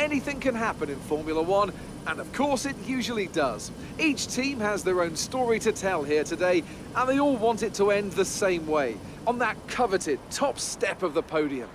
anything can happen in Formula One, and of course it usually does. Each team has their own story to tell here today, and they all want it to end the same way, on that coveted top step of the podium.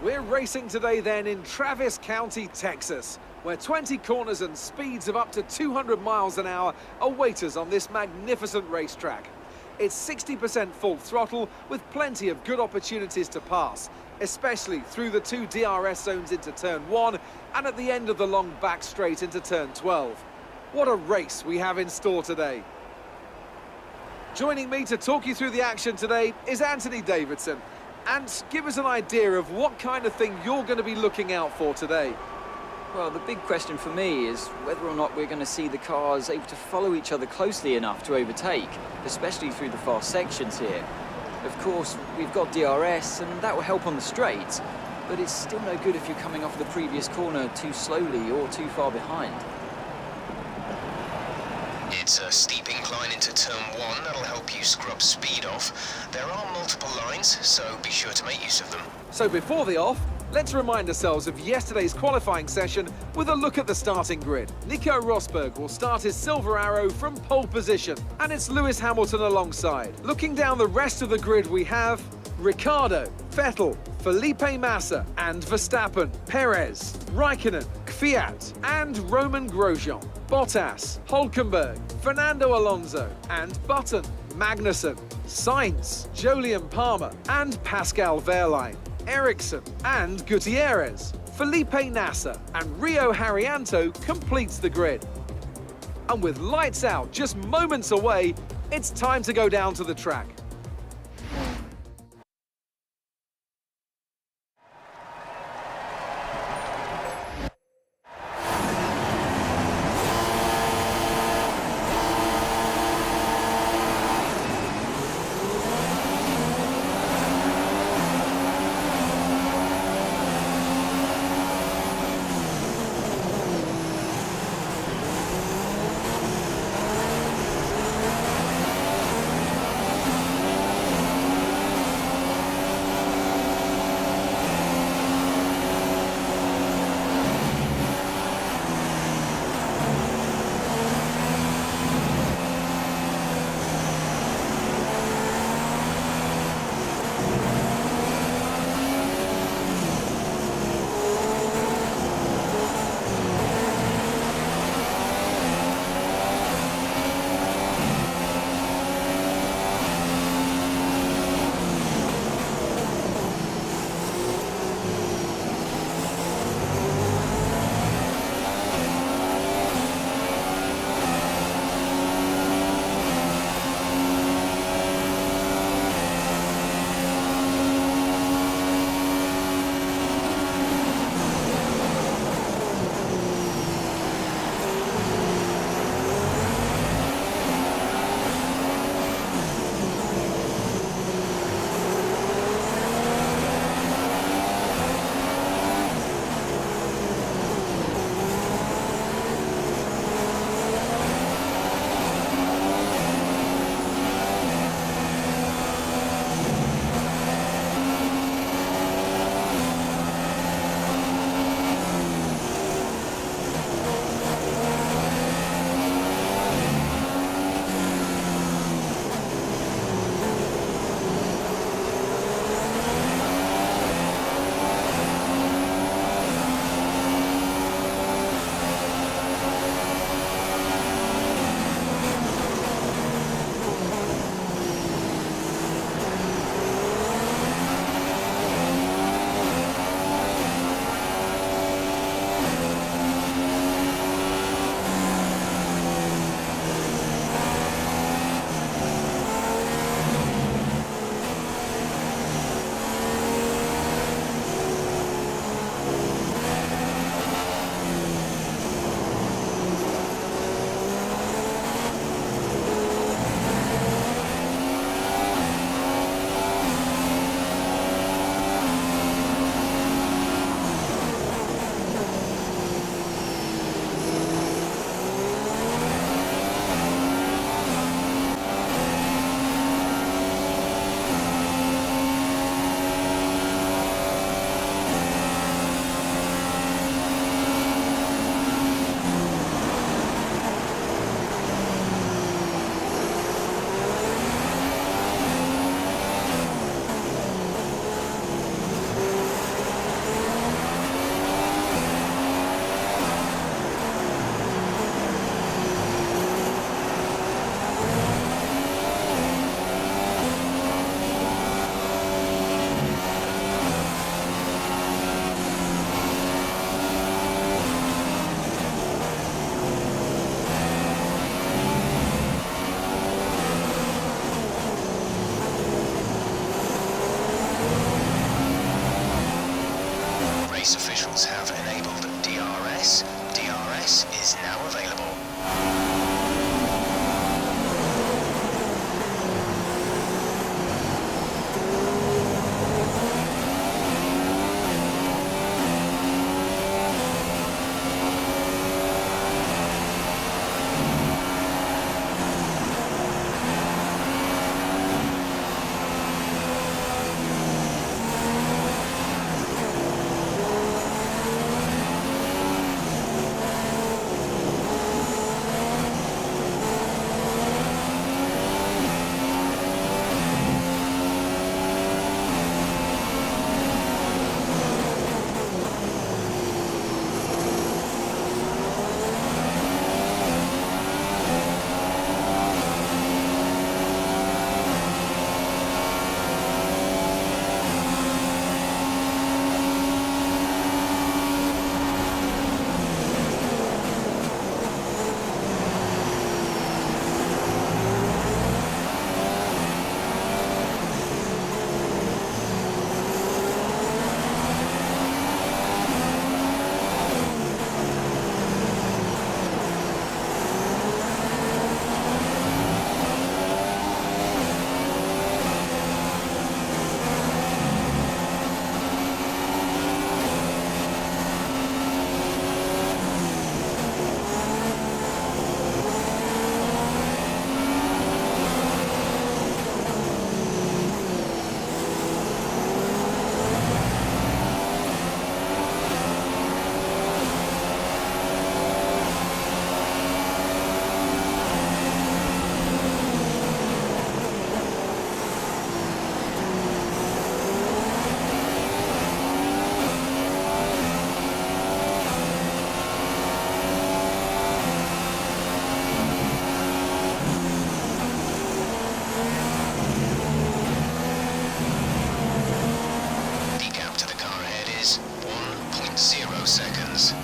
We're racing today then in Travis County, Texas, where 20 corners and speeds of up to 200 miles an hour await us on this magnificent racetrack. It's 60% full throttle with plenty of good opportunities to pass, especially through the two DRS zones into turn 1 and at the end of the long back straight into turn 12. What a race we have in store today. Joining me to talk you through the action today is Anthony Davidson, and give us an idea of what kind of thing you're going to be looking out for today. Well, the big question for me is whether or not we're going to see the cars able to follow each other closely enough to overtake, especially through the fast sections here. Of course, we've got DRS, and that will help on the straights, but it's still no good if you're coming off the previous corner too slowly or too far behind. It's a steep incline into turn 1 that'll help you scrub speed off. There are multiple lines, so be sure to make use of them. So before the off, let's remind ourselves of yesterday's qualifying session with a look at the starting grid. Nico Rosberg will start his silver arrow from pole position, and it's Lewis Hamilton alongside. Looking down the rest of the grid, we have Ricciardo, Vettel, Felipe Massa and Verstappen, Perez, Raikkonen, Kvyat and Roman Grosjean, Bottas, Hülkenberg, Fernando Alonso and Button, Magnussen, Sainz, Jolyon Palmer and Pascal Wehrlein, Ericsson and Gutierrez, Felipe Nasser and Rio Haryanto completes the grid. And with lights out just moments away, it's time to go down to the track. race officials have enabled DRS. DRS is now available. Seconds.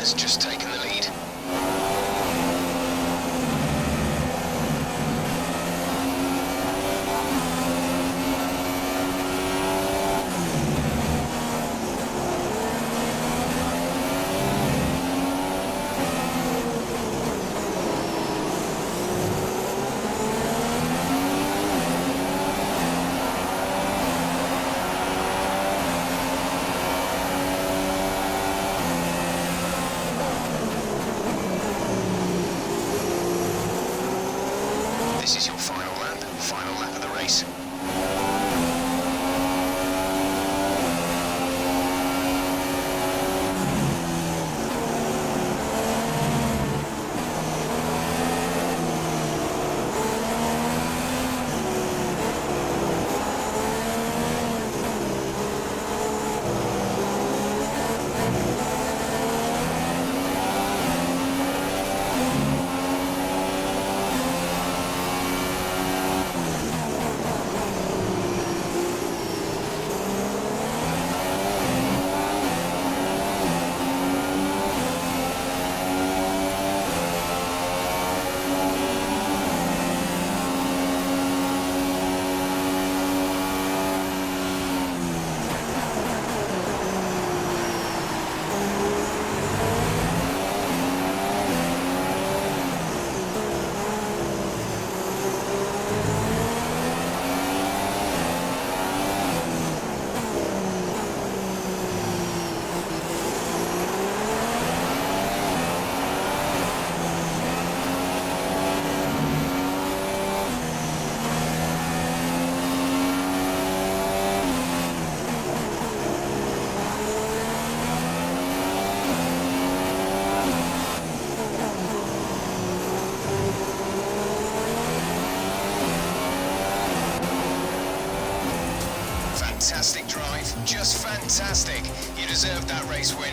Has just taken the lead. This is your final lap of the race. fantastic drive. Just fantastic. You deserved that race win.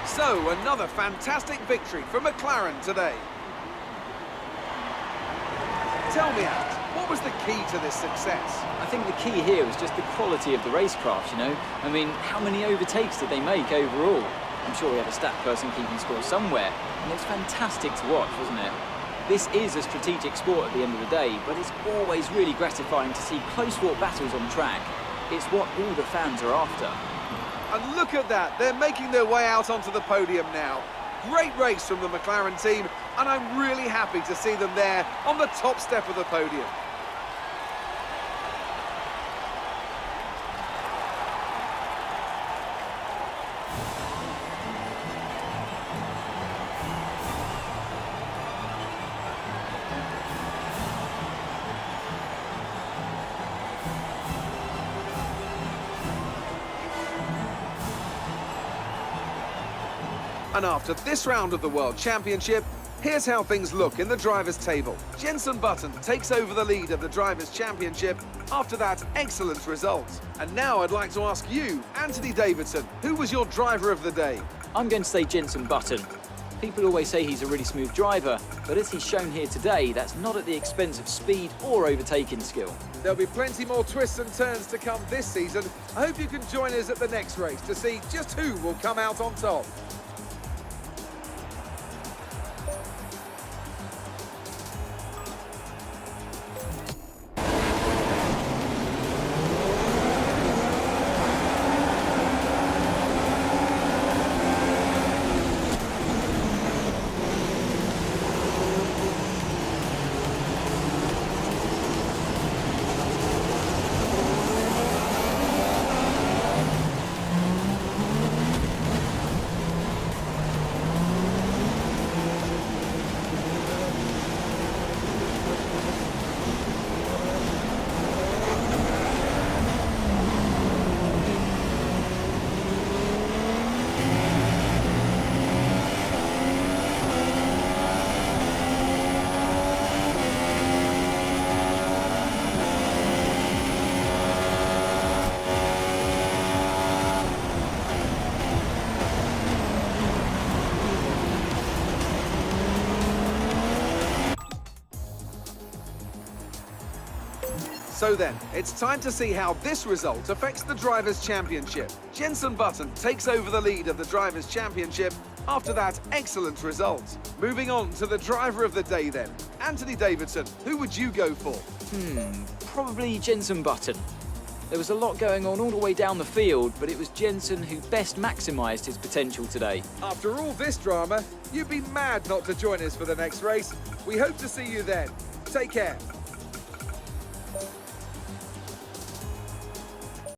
So, another fantastic victory for McLaren today. Tell me, Alex, what was the key to this success? I think the key here was just the quality of the racecraft, you know? I mean, how many overtakes did they make overall? I'm sure we had a stat person keeping score somewhere, and it was fantastic to watch, wasn't it? This is a strategic sport at the end of the day, but it's always really gratifying to see close-fought battles on track. It's what all the fans are after. And look at that, they're making their way out onto the podium now. Great race from the McLaren team, and I'm really happy to see them there on the top step of the podium. And after this round of the World Championship, here's how things look in the drivers' table. Jenson takes over the lead of the Drivers' Championship after that excellent result. And now I'd like to ask you, Anthony Davidson, who was your driver of the day? I'm going to say Jenson. People always say he's a really smooth driver, but as he's shown here today, that's not at the expense of speed or overtaking skill. There'll be plenty more twists and turns to come this season. I hope you can join us at the next race to see just who will come out on top. So then, it's time to see how this result affects the Drivers' Championship. Jenson takes over the lead of the Drivers' Championship after that excellent result. Moving on to the driver of the day then. Anthony Davidson, who would you go for? Probably Jenson. There was a lot going on all the way down the field, but it was Jenson who best maximised his potential today. After all this drama, you'd be mad not to join us for the next race. We hope to see you then. Take care.